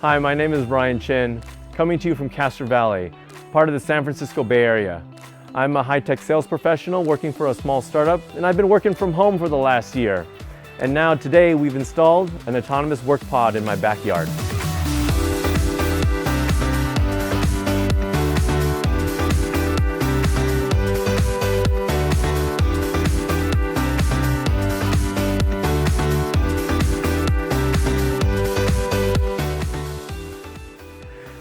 Hi, my name is Brian Chin, coming to you from Castro Valley, part of the San Francisco Bay Area. I'm a high-tech sales professional working for a small startup, and I've been working from home for the last year. And now today we've installed an autonomous WorkPod in my backyard.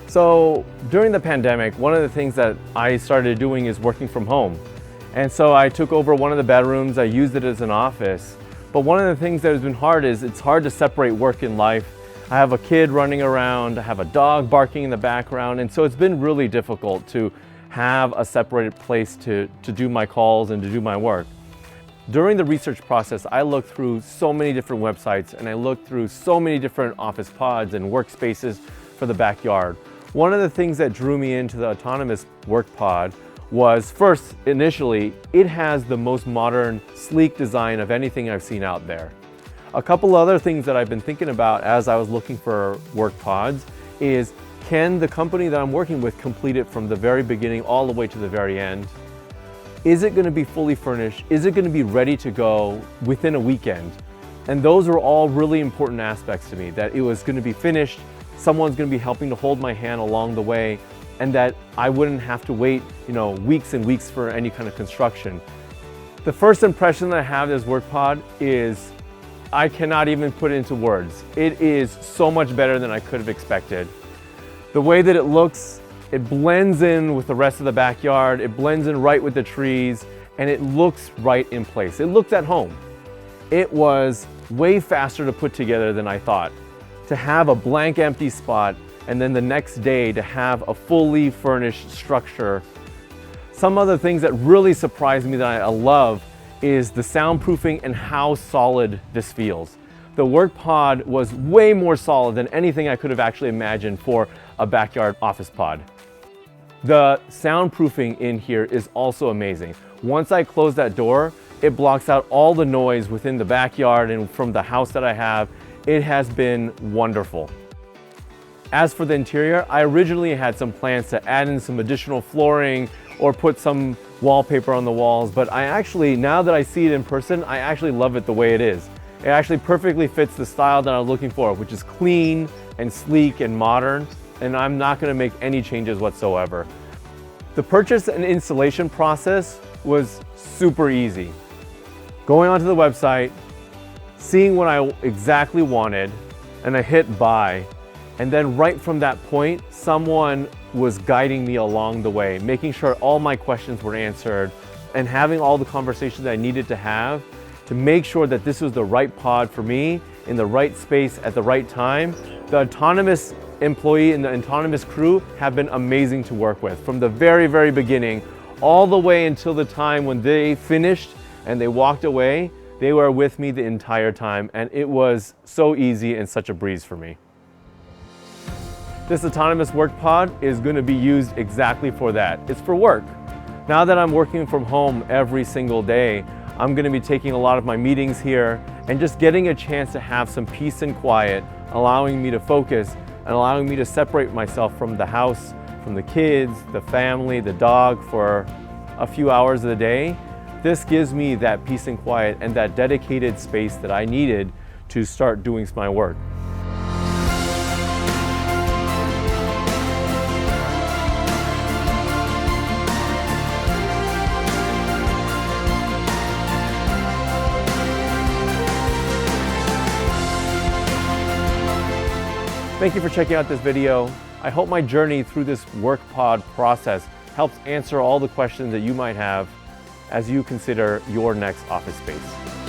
So during the pandemic, one of the things that I started doing is working from home. And so I took over one of the bedrooms, I used it as an office. But one of the things that has been hard is it's hard to separate work and life. I have a kid running around, I have a dog barking in the background, and so it's been really difficult to have a separated place to do my calls and to do my work. During the research process, I looked through so many different websites and I looked through so many different office pods and workspaces for the backyard. One of the things that drew me into the Autonomous WorkPod was, first, initially, it has the most modern, sleek design of anything I've seen out there. A couple other things that I've been thinking about as I was looking for WorkPods is, can the company that I'm working with complete it from the very beginning all the way to the very end? Is it going to be fully furnished? Is it going to be ready to go within a weekend? And those are all really important aspects to me, that it was going to be finished, someone's going to be helping to hold my hand along the way, and that I wouldn't have to wait, weeks and weeks for any kind of construction. The first impression that I have of this WorkPod is, I cannot even put it into words. It is so much better than I could have expected. The way that it looks, it blends in with the rest of the backyard, it blends in right with the trees, and it looks right in place. It looks at home. It was way faster to put together than I thought. To have a blank empty spot and then the next day to have a fully furnished structure. Some other things that really surprised me that I love is the soundproofing and how solid this feels. The WorkPod was way more solid than anything I could have actually imagined for a backyard office pod. The soundproofing in here is also amazing. Once I close that door, it blocks out all the noise within the backyard and from the house that I have. It has been wonderful. As for the interior, I originally had some plans to add in some additional flooring or put some wallpaper on the walls, but now that I see it in person, I actually love it the way it is. It actually perfectly fits the style that I'm looking for, which is clean and sleek and modern, and I'm not going to make any changes whatsoever. The purchase and installation process was super easy. Going onto the website, seeing what I exactly wanted, and I hit buy. And then right from that point, someone was guiding me along the way, making sure all my questions were answered and having all the conversations I needed to have to make sure that this was the right pod for me in the right space at the right time. The autonomous employee and the autonomous crew have been amazing to work with from the very, very beginning, all the way until the time when they finished and they walked away. They were with me the entire time, and it was so easy and such a breeze for me. This autonomous WorkPod is going to be used exactly for that. It's for work. Now that I'm working from home every single day, I'm going to be taking a lot of my meetings here and just getting a chance to have some peace and quiet, allowing me to focus and allowing me to separate myself from the house, from the kids, the family, the dog for a few hours of the day. This gives me that peace and quiet and that dedicated space that I needed to start doing my work. Thank you for checking out this video. I hope my journey through this WorkPod process helps answer all the questions that you might have as you consider your next office space.